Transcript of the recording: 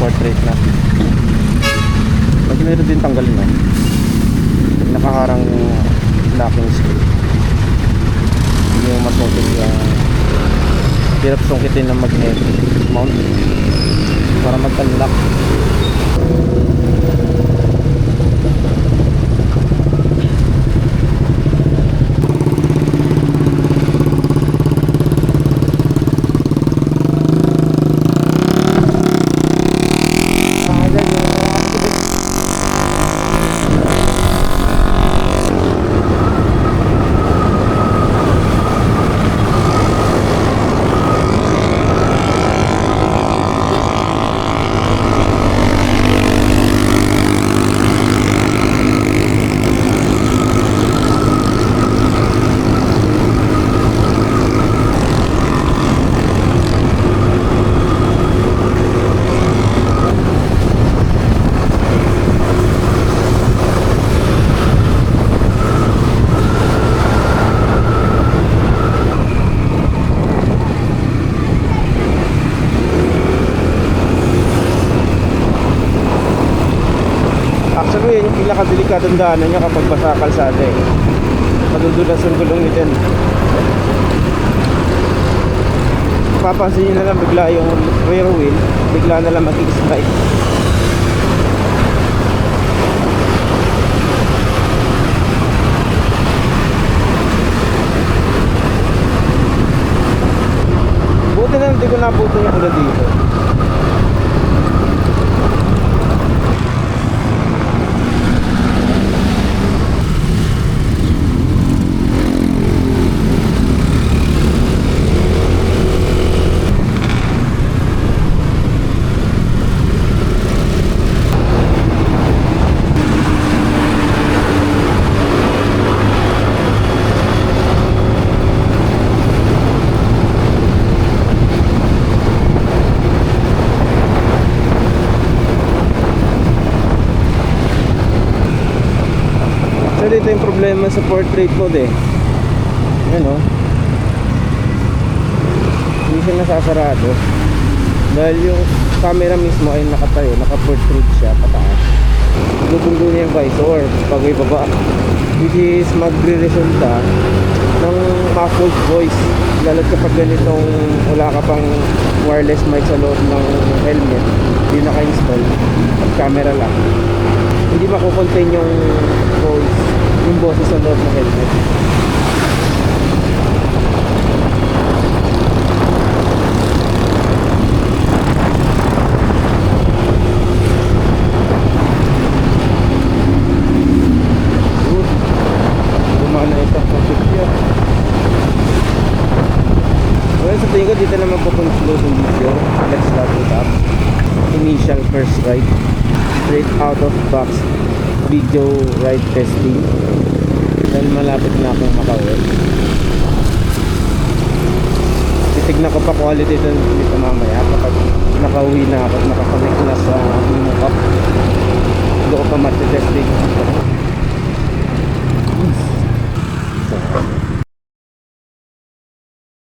portrait na. Pag meron din tanggalin na. Nakaharang yung locking screw. Hindi yung masungkit yung hirap sungkitin ng magnet mount para mag-unlock. Actually, yan yung pinakadelikadong daanan niya kapag basa kalsada eh. Madudulas yung gulong nyo dyan. Papansin nyo na lang bigla yung rear wheel, bigla na lang mag-slide. Buti na hindi ko nabuto yung ulo dito. So dito yung problema sa portrait mode eh. Yan o, hindi siya nasasarado dahil yung camera mismo ay nakatayo, naka-portrait siya pataas. Dudundo niya yung visor pag ibaba, which is magre-resulta ng muffled voice, lalo kapag ganitong wala ka pang wireless mic sa loob ng helmet, hindi naka-install at camera lang, hindi makukontain yung voice, yung boses sa loob ng helmet. Gumana ito sa picture. Well, sa tingin ko dito naman po-conclude yung video. Let's start it up. Initial first ride, straight out of box video ride testing dahil malapit na akong makauwi. Titignan ko pa quality dito mamaya kapag nakauwi na ako at nakakonect na sa aking mukha. Doon ko pa matitesting.